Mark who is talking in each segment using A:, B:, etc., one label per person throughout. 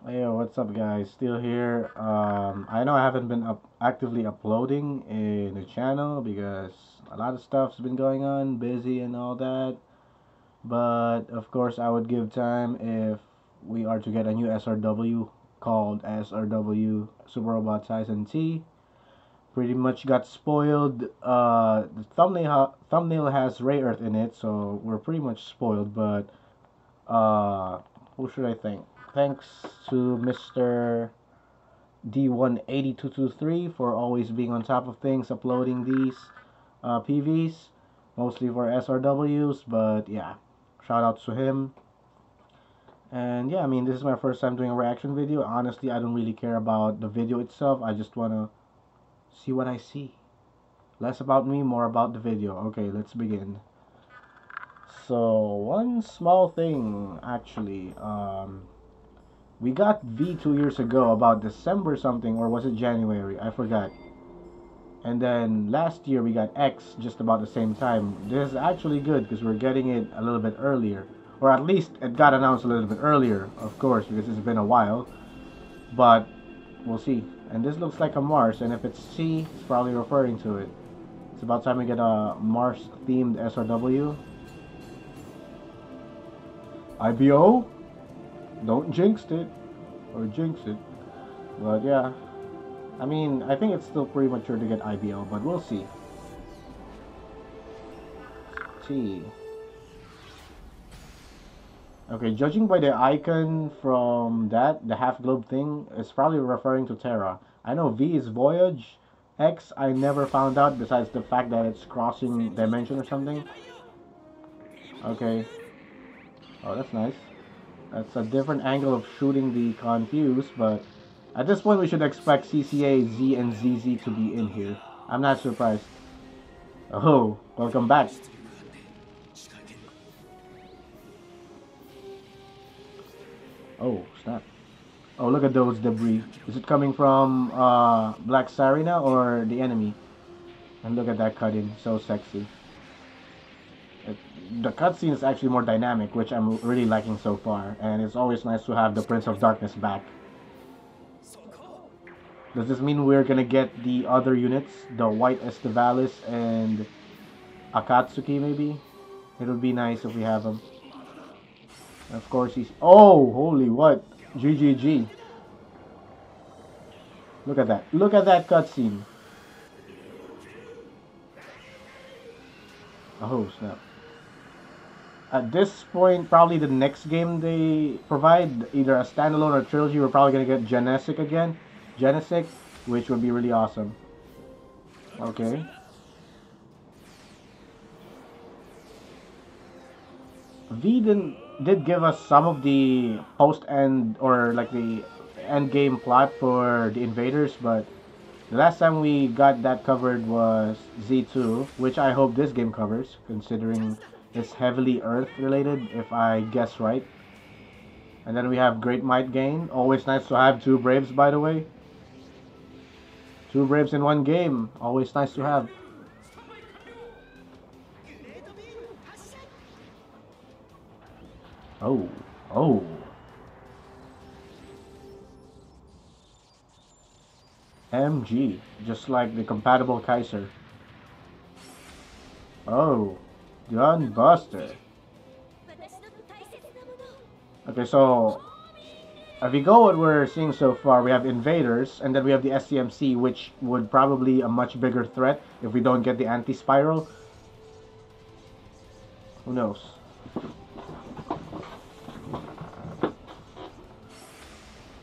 A: Hey, what's up, guys? Still here. I know I haven't been actively uploading in the channel because a lot of stuff's been going on, busy and all that. But of course, I would give time if we are to get a new SRW called SRW Super Robot Taisen T. Pretty much got spoiled. The thumbnail has Ray Earth in it, so we're pretty much spoiled. But uh, who should I thank? Thanks to Mr. D18223 for always being on top of things, uploading these PVs, mostly for SRWs. But yeah, shout out to him. And yeah, I mean, this is my first time doing a reaction video. Honestly, I don't really care about the video itself. I just wanna see what I see. Less about me, more about the video. Okay, let's begin. So one small thing, actually. We got V 2 years ago, about December something, or was it January? I forgot. And then last year we got X just about the same time. This is actually good because we're getting it a little bit earlier. Or at least it got announced a little bit earlier, of course, because it's been a while. But we'll see. And this looks like a Mars, and if it's C, it's probably referring to it. It's about time we get a Mars themed SRW. IBO? Don't jinx it. Or jinx it. But yeah. I mean, I think it's still premature to get IBO, but we'll see. T. Okay, judging by the icon from that, the half globe thing, it's probably referring to Terra. I know V is Voyage. X, I never found out besides the fact that it's crossing dimension or something. Okay. Oh, that's nice. That's a different angle of shooting the Confuse, but at this point we should expect CCA, Z, and ZZ to be in here. I'm not surprised. Oh, welcome back. Oh, snap. Oh, look at those debris. Is it coming from Black Sarina or the enemy? And look at that cut-in. So sexy. It, the cutscene is actually more dynamic, which I'm really liking so far. And it's always nice to have the Prince of Darkness back. Does this mean we're gonna get the other units? The White Estevalis and Akatsuki, maybe? It'll be nice if we have them. Of course, he's... Oh, holy what? GGG. Look at that. Look at that cutscene. Oh, snap. At this point, probably the next game they provide, either a standalone or trilogy, we're probably going to get Genesic again. Genesic, which would be really awesome. Okay. V did give us some of the post-end, or like the end game plot for the invaders, but the last time we got that covered was Z2, which I hope this game covers, considering it's heavily Earth related, if I guess right. And then we have Great Might Gain. Always nice to have two Braves, by the way. Two Braves in one game. Always nice to have. Oh. Oh. MG. Just like the compatible Kaiser. Oh. Gunbuster. Okay, so if we go what we're seeing so far, we have Invaders, and then we have the SCMC, which would probably a much bigger threat if we don't get the anti-spiral. Who knows?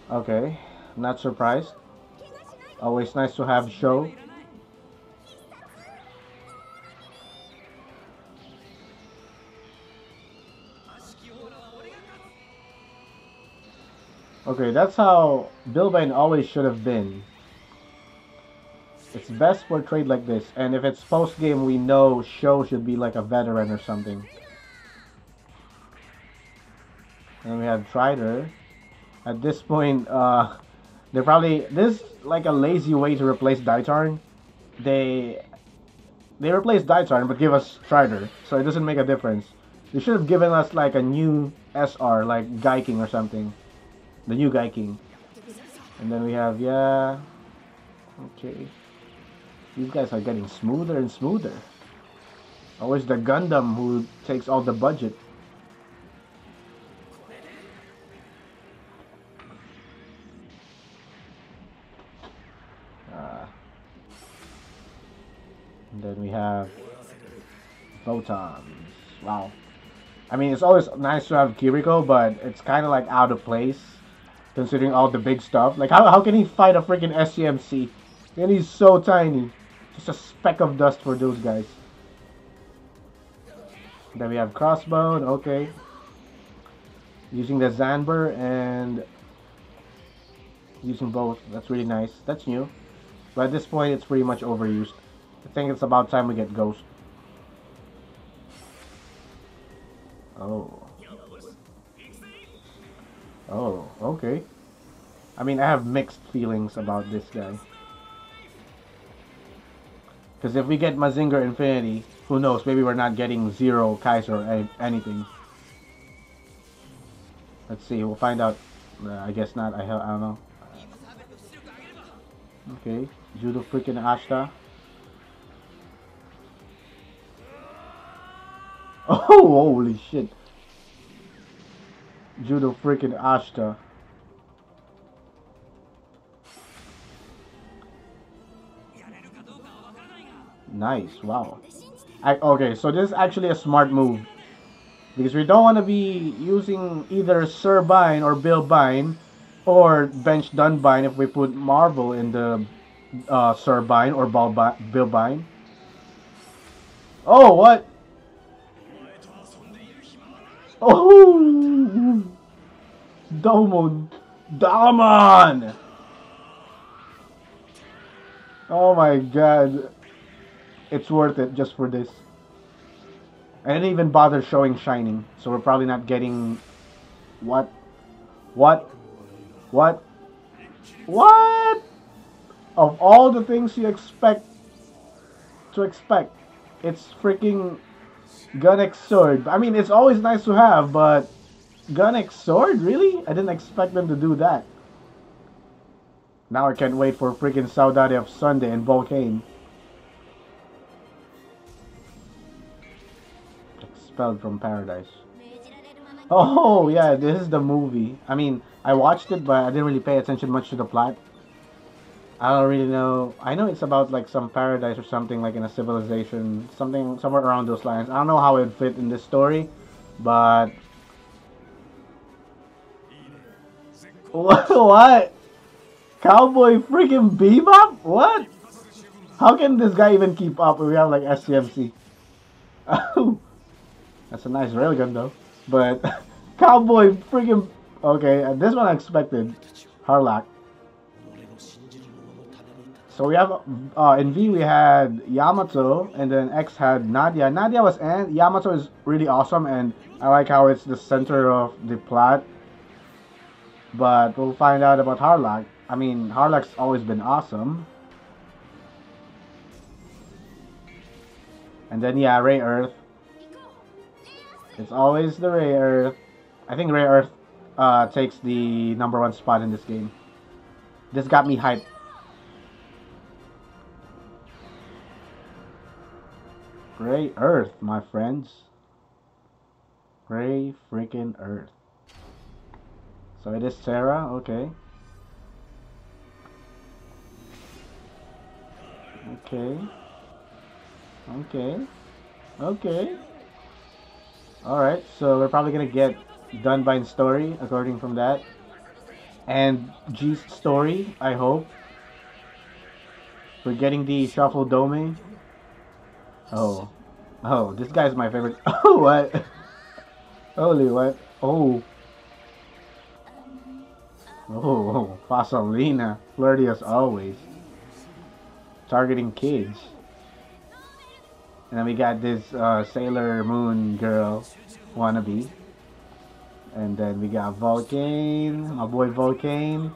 A: Okay, not surprised. Always nice to have show. Okay, that's how Bilbane always should have been. It's best portrayed like this, and if it's post-game, we know Show should be like a veteran or something. And we have Trider. At this point, they're probably... This is like a lazy way to replace Daitarn. They replace Daitarn, but give us Trider, so it doesn't make a difference. They should have given us like a new SR, like Gaiking or something. The new Guy King. And then we have, yeah. Okay. These guys are getting smoother and smoother. Always the Gundam who takes all the budget. And then we have Photons. Wow. I mean, it's always nice to have Kiriko, but it's kind of like out of place considering all the big stuff. Like, how can he fight a freaking SCMC? And he's so tiny. Just a speck of dust for those guys. Then we have Crossbone, okay. Using the Zanber and using both. That's really nice. That's new. But at this point, it's pretty much overused. I think it's about time we get Ghost. Oh. Oh, okay. I mean, I have mixed feelings about this guy. Because if we get Mazinger Infinity, who knows, maybe we're not getting Zero, Kaiser, or anything. Let's see, we'll find out. I guess not, I don't know. Okay, Judo freaking Ashta. Oh, holy shit. Judo freaking Ashta. Nice, wow. Okay, so this is actually a smart move. Because we don't want to be using either Sir Bine or Bill Bine or Bench Dunbine if we put Marvel in the Sir Bine or Bill Bine. Oh, what? Oh! Damon! Oh my god. It's worth it just for this. I didn't even bother showing Shining, so we're probably not getting... What? What? What? What? Of all the things you expect to expect, it's freaking Gun X Sword. I mean, it's always nice to have, but Gun X Sword? Really? I didn't expect them to do that. Now I can't wait for freaking Saudade of Sunday and Volcane. Expelled from Paradise. Oh, yeah, this is the movie. I mean, I watched it, but I didn't really pay attention much to the plot. I don't really know. I know it's about like some paradise or something, like in a civilization, something somewhere around those lines. I don't know how it would fit in this story, but what? Cowboy freaking Bebop? What? How can this guy even keep up if we have like SCMC? That's a nice railgun though. But Cowboy freaking... Okay, this one I expected. Harlock. So we have... in V we had Yamato, and then X had Nadia. Nadia was... And Yamato is really awesome, and I like how it's the center of the plot. But we'll find out about Harlock. I mean, Harlock's always been awesome. And then, yeah, Ray Earth. It's always the Ray Earth. I think Ray Earth takes the #1 spot in this game. This got me hyped. Ray Earth, my friends. Ray freaking Earth. So it is Sarah, okay. Okay. Okay. Okay. Alright, so we're probably gonna get Dunbine's story, according from that. And G's story, I hope. We're getting the Shuffle Dome. Oh. Oh, this guy's my favorite. Oh, what? Holy what? Oh. Oh, Fasolina. Flirty as always. Targeting kids. And then we got this Sailor Moon girl wannabe. And then we got Volcane, my boy Volcane.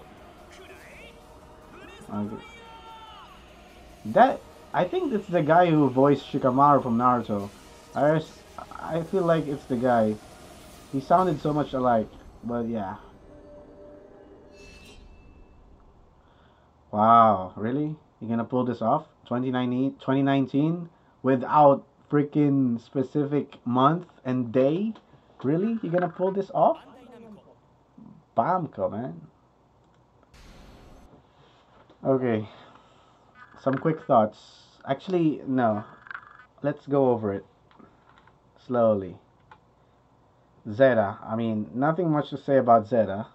A: Okay. I think it's the guy who voiced Shikamaru from Naruto. I feel like it's the guy. He sounded so much alike, but yeah. Wow, really? You gonna pull this off? 2019 without freaking specific month and day? Really? You gonna pull this off? Bamko, man. Okay, some quick thoughts. Actually, no. Let's go over it slowly. Zeta. I mean, nothing much to say about Zeta.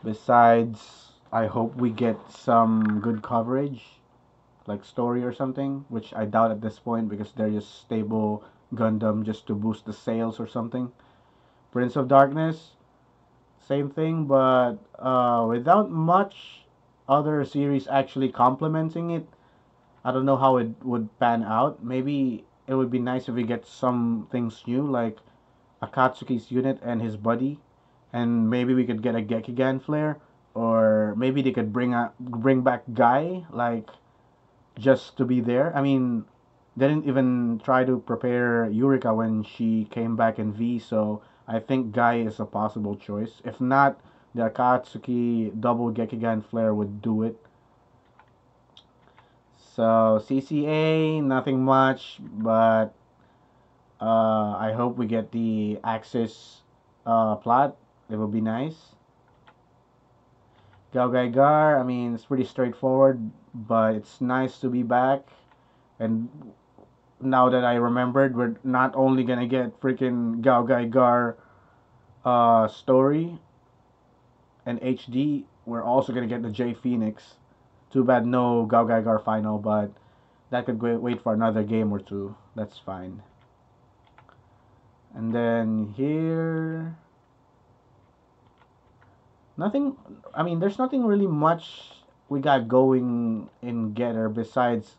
A: Besides, I hope we get some good coverage, like story or something, which I doubt at this point because they're just stable Gundam just to boost the sales or something. Prince of Darkness, same thing, but without much other series actually complementing it. I don't know how it would pan out. Maybe it would be nice if we get some things new, like Akatsuki's unit and his buddy, and maybe we could get a Gekigan flare, or maybe they could bring back Guy, like just to be there. I mean, they didn't even try to prepare Yurika when she came back in V, so I think Guy is a possible choice. If not, the Akatsuki double Gekigan flare would do it. So CCA, nothing much, but I hope we get the Axis plot. It would be nice. Gao Gai Gar, I mean, it's pretty straightforward, but it's nice to be back. And now that I remembered, we're not only gonna get freaking Gao Gai Gar story and HD, we're also gonna get the J Phoenix. Too bad no Gao Gai Gar final, but that could wait for another game or two. That's fine. And then here, nothing. I mean, there's nothing really much we got going in Getter besides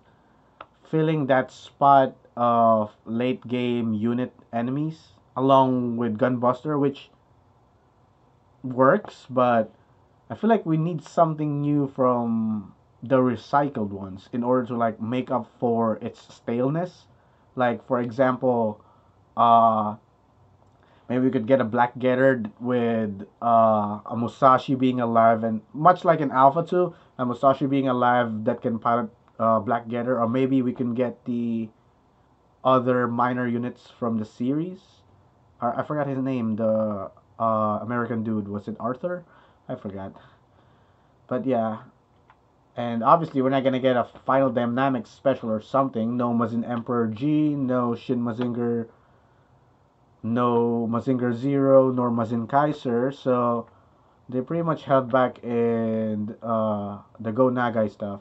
A: filling that spot of late game unit enemies along with Gunbuster, which works, but I feel like we need something new from the recycled ones in order to like make up for its staleness. Like for example, uh maybe we could get a Black Getter with a Musashi being alive, and much like in Alpha 2, a Musashi being alive that can pilot Black Getter, or maybe we can get the other minor units from the series. I forgot his name, the American dude. Was it Arthur? I forgot. But yeah, and obviously we're not gonna get a Final Dynamics special or something. No Mazin Emperor G, no Shin Mazinger, no Mazinger Zero, nor Mazin Kaiser. So they pretty much held back in the Go Nagai stuff.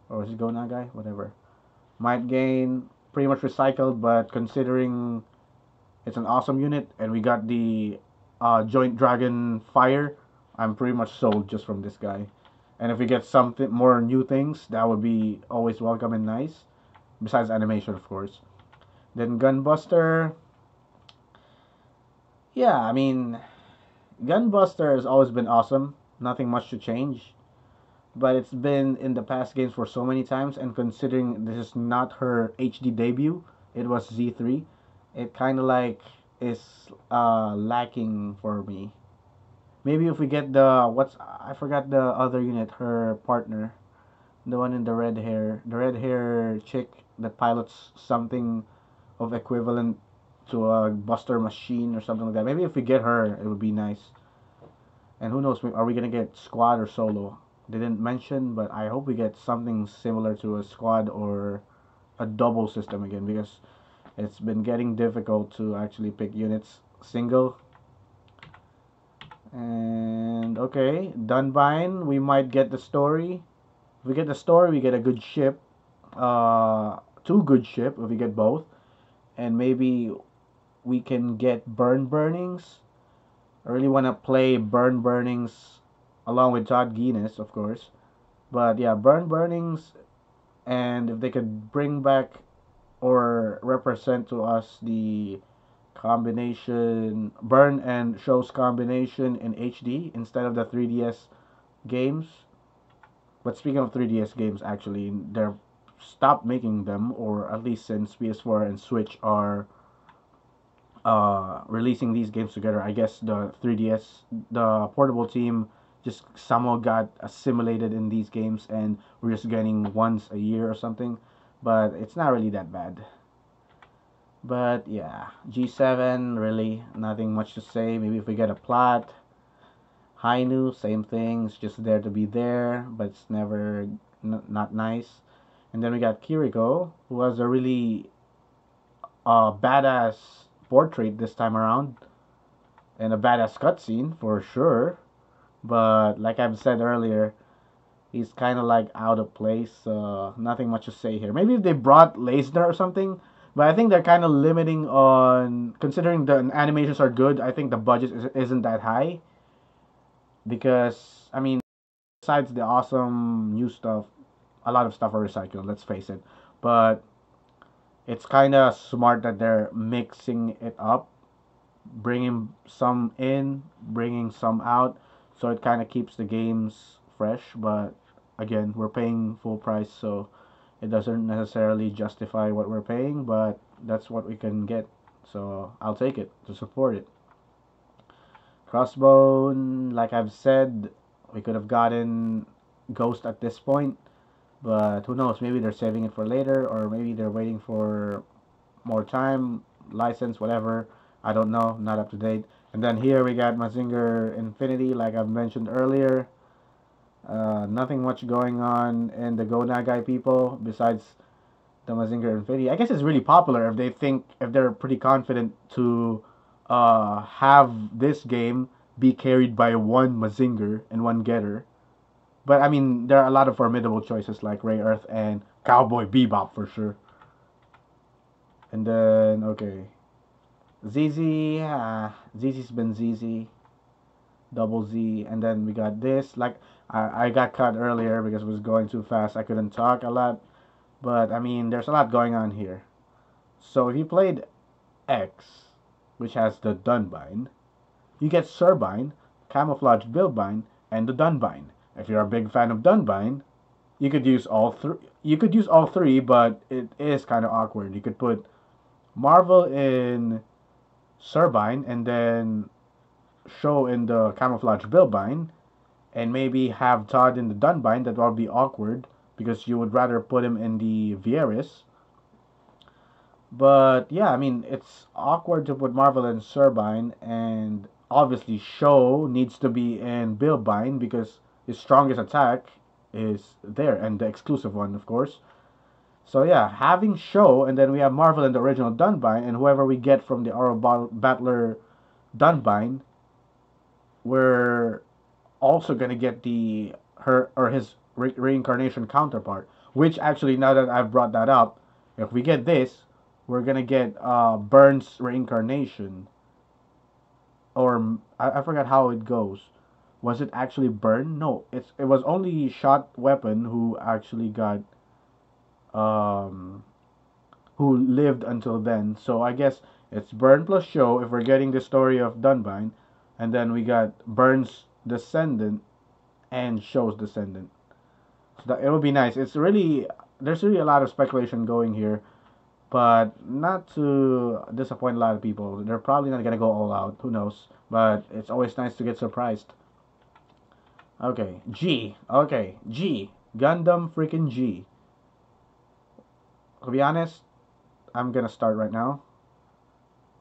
A: Or is it Go Nagai? Whatever. Might gain pretty much recycled, but considering it's an awesome unit and we got the Joint Dragon Fire, I'm pretty much sold just from this guy. And if we get something more new things, that would be always welcome and nice. Besides animation, of course. Then Gunbuster. Yeah, I mean, Gunbuster has always been awesome. Nothing much to change. But it's been in the past games for so many times, and considering this is not her HD debut, it was Z3, it kind of like is lacking for me. Maybe if we get I forgot the other unit, her partner, the one in the red hair chick that pilots something of equivalent to a Buster machine or something like that. Maybe if we get her, it would be nice. And who knows, are we gonna get squad or solo? They didn't mention, but I hope we get something similar to a squad or a double system again, because it's been getting difficult to actually pick units single. And okay, Dunbine, we might get the story. If we get the story, we get a good ship. Two good ship if we get both. And maybe we can get Burnings. I really want to play Burnings along with Todd Guinness, of course. But yeah, Burnings, and if they could bring back or represent to us the combination Burn and Show's combination in HD instead of the 3DS games. But speaking of 3DS games, actually, they're stopped making them, or at least since PS4 and Switch are releasing these games together. I guess the 3DS, the portable team just somehow got assimilated in these games, and we're just getting once a year or something. But it's not really that bad. But yeah, G7, really nothing much to say. Maybe if we get a plot. Hainu, same thing. It's just there to be there, but it's never not nice. And then we got Kiriko, who has a really badass portrait this time around, and a badass cutscene for sure. But like I've said earlier, he's kind of like out of place. Nothing much to say here. Maybe if they brought Leisner or something, but I think they're kind of limiting on considering the animations are good. I think the budget isn't that high because I mean, besides the awesome new stuff, a lot of stuff are recycled. Let's face it, but it's kind of smart that they're mixing it up, bringing some in, bringing some out, so it kind of keeps the games fresh. But again, we're paying full price, so it doesn't necessarily justify what we're paying, but that's what we can get. So I'll take it to support it. Crossbone, like I've said, we could have gotten Ghost at this point, but who knows? Maybe they're saving it for later, or maybe they're waiting for more time, license, whatever. I don't know, not up to date. And then here we got Mazinger Infinity, like I've mentioned earlier. Nothing much going on in the Go Nagai people besides the Mazinger Infinity. I guess it's really popular if they're pretty confident to have this game be carried by one Mazinger and one Getter. But I mean, there are a lot of formidable choices like Ray Earth and Cowboy Bebop for sure. And then okay, ZZ, ZZ's been ZZ, double Z, and then we got this. Like I got cut earlier because it was going too fast. I couldn't talk a lot, but I mean, there's a lot going on here. So if you played X, which has the Dunbine, you get Surbine, Camouflage Billbine, and the Dunbine. If you're a big fan of Dunbine, you could use all three. You could use all three, but it is kind of awkward. You could put Marvel in Surbine and then show in the Camouflage Billbine, and maybe have Todd in the Dunbine. That would be awkward because you would rather put him in the Vieris. But yeah, I mean, it's awkward to put Marvel in Surbine, and obviously Show needs to be in Billbine because his strongest attack is there, and the exclusive one, of course. So yeah, having Show, and then we have Marvel in the original Dunbine, and whoever we get from the Auro Battler Dunbine, we're also gonna get the her or his reincarnation counterpart. Which actually, now that I've brought that up, if we get this, we're gonna get Burns reincarnation, or I forgot how it goes. Was it actually Burn? No, it was only Shot Weapon who actually got um who lived until then. So I guess it's Burn plus Show if we're getting the story of Dunbine, and then we got Burns descendant and Show's descendant. So that it would be nice. It's really there's really a lot of speculation going here, but not to disappoint a lot of people. They're probably not gonna go all out. Who knows? But it's always nice to get surprised. Okay, G. Okay, G. Gundam freaking G. To be honest, I'm gonna start right now.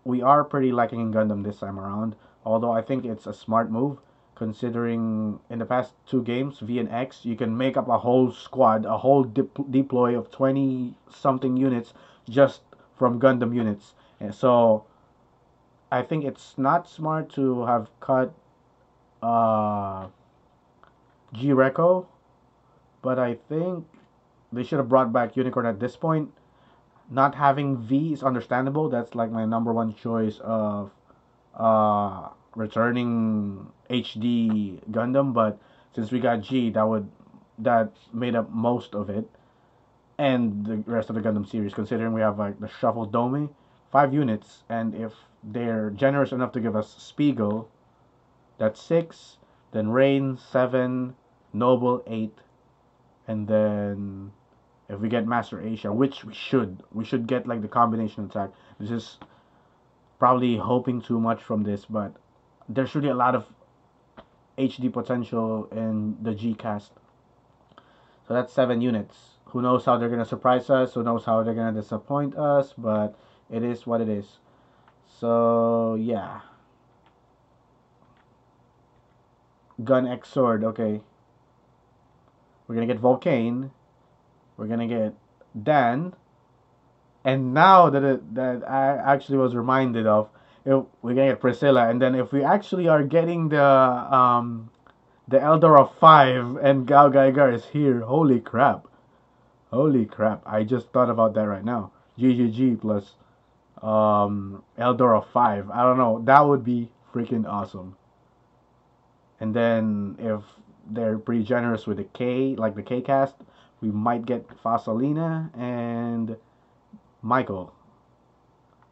A: We are pretty lacking in Gundam this time around, although I think it's a smart move considering in the past two games, V and X, you can make up a whole squad, a whole deploy of 20 something units just from Gundam units. And so I think it's not smart to have cut uh, G Reco, but I think they should have brought back Unicorn at this point. Not having V is understandable. That's like my number one choice of returning HD Gundam, but since we got G, that made up most of it, and the rest of the Gundam series. Considering we have like the Shuffle Domi, 5 units, and if they're generous enough to give us Spiegel, that's 6. Then Rain 7, Noble 8, and then if we get Master Asia, which we should get like the combination attack. This is probably hoping too much from this, but there's really a lot of HD potential in the G cast. So that's 7 units. Who knows how they're gonna surprise us? Who knows how they're gonna disappoint us? But it is what it is. So yeah, Gun X Sword. Okay, we're gonna get Volcane. We're gonna get Dan. And now that I actually was reminded of, if we're gonna get Priscilla, and then if we actually are getting the Elder of Five and Gao Gaigar is here, holy crap! Holy crap! I just thought about that right now. GGG plus Elder of Five. I don't know. That would be freaking awesome. And then if they're pretty generous with the K, like the K cast, we might get Fasalina and Michael,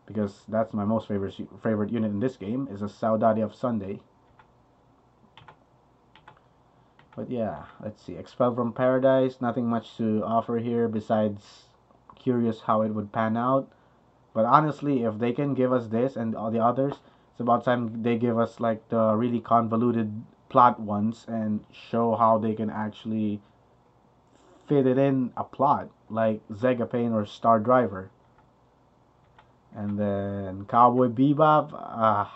A: because that's my most favorite unit in this game is a Saudade of Sunday. But yeah, let's see. Expel from Paradise, nothing much to offer here besides curious how it would pan out. But honestly, if they can give us this and all the others, it's about time they give us like the really convoluted plot ones and show how they can actually fit it in a plot, like Zegapane or Star Driver. And then Cowboy Bebop, I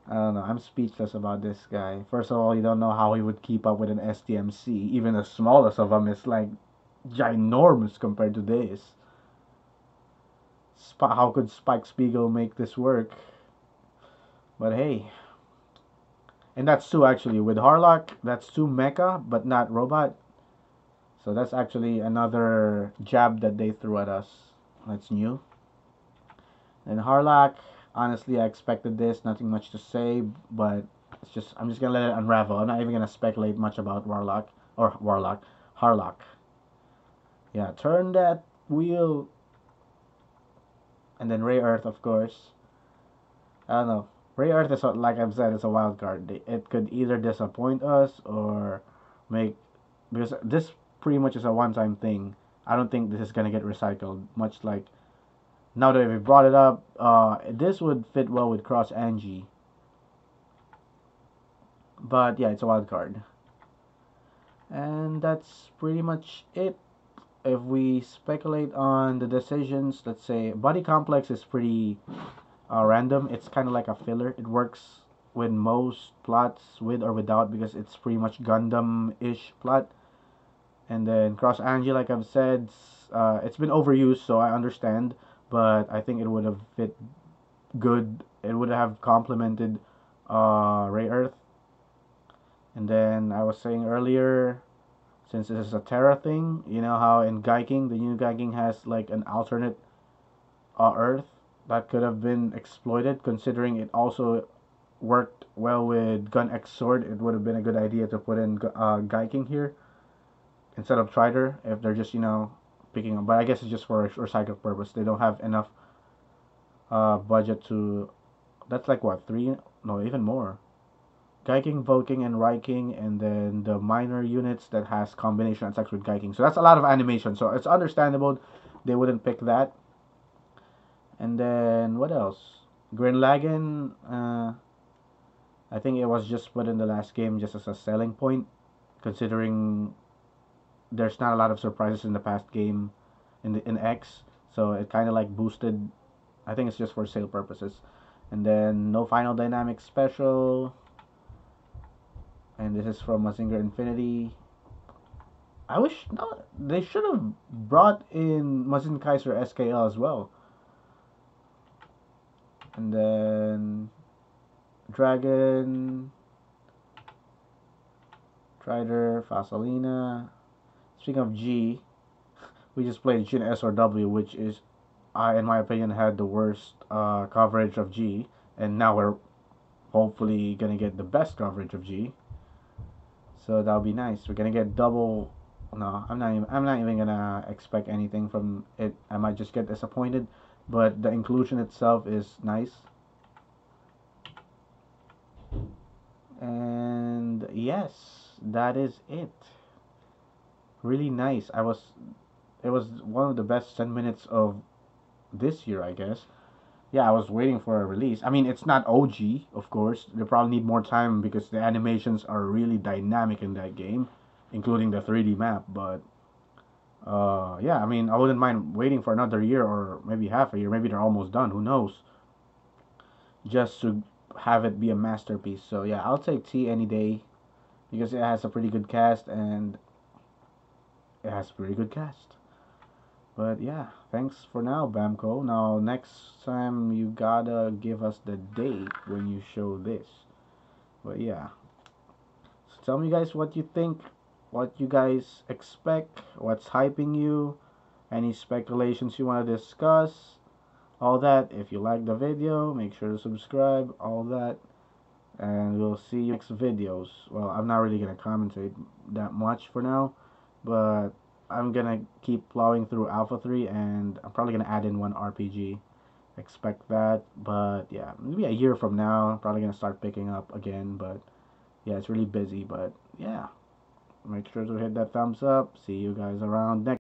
A: don't know. I'm speechless about this guy. First of all, you don't know how he would keep up with an STMC. Even the smallest of them is like ginormous compared to this. How could Spike Spiegel make this work? But hey, and that's two actually. With Harlock, that's two mecha, but not robot. So that's actually another jab that they threw at us. That's new. And Harlock, honestly, I expected this. Nothing much to say, but it's just I'm just gonna let it unravel. I'm not even gonna speculate much about Harlock. Yeah, turn that wheel, and then Ray Earth, of course. I don't know. Ray Earth is like I've said, it's a wild card. It could either disappoint us or make, because this pretty much is a one-time thing. I don't think this is gonna get recycled. Much like now that we brought it up, this would fit well with Cross Angie. But yeah, it's a wild card. And that's pretty much it. If we speculate on the decisions, let's say Body Complex is pretty random. It's kind of like a filler. It works with most plots, with or without, because it's pretty much Gundam-ish plot. And then Cross Angie, like I've said, it's been overused, so I understand. But I think it would have fit good. It would have complemented Ray Earth. And then I was saying earlier, since this is a Terra thing, you know how in Gaiking, the new Gaiking has like an alternate Earth that could have been exploited, considering it also worked well with Gun X Sword. It would have been a good idea to put in Gaiking here instead of Trider if they're just, picking up. But I guess it's just for recycle purpose. They don't have enough budget to. That's like what, three? No, even more. Gaiking, Volking, and Riking, and then the minor units that has combination attacks with Gaiking. So that's a lot of animation. So it's understandable they wouldn't pick that. And then what else? Green Lagan. I think it was just put in the last game just as a selling point, considering there's not a lot of surprises in the past game in X. So it kind of like boosted. I think it's just for sale purposes. And then no final dynamic special. And this is from Mazinger Infinity. I wish no, they should have brought in Mazin Kaiser SKL as well. And then Dragon, Trider, Fasalina. Speaking of G, we just played Jin SRW, which is, in my opinion, had the worst coverage of G, and now we're hopefully gonna get the best coverage of G. So that'll be nice. We're gonna get double. No, I'm not even gonna expect anything from it. I might just get disappointed, but the inclusion itself is nice. And yes, that is it. Really nice. It was one of the best 10 minutes of this year, I guess. yeah, I was waiting for a release. I mean, it's not OG, of course. They probably need more time because the animations are really dynamic in that game, including the 3D map. But yeah, I mean, I wouldn't mind waiting for another year or maybe half a year. Maybe they're almost done. Who knows? Just to have it be a masterpiece. So yeah, I'll take T any day because it has a pretty good cast and it has a pretty good cast. But yeah, thanks for now, Bamco. Now next time you gotta give us the date when you show this. But yeah, so tell me guys what you think, what you guys expect, what's hyping you, any speculations you want to discuss, all that. If you like the video, make sure to subscribe, all that. And we'll see you next videos. Well, I'm not really gonna commentate that much for now, but I'm gonna keep plowing through Alpha 3, and I'm probably gonna add in one RPG. Expect that, but yeah, maybe a year from now, I'm probably gonna start picking up again. But yeah, it's really busy. But yeah, make sure to hit that thumbs up. See you guys around next.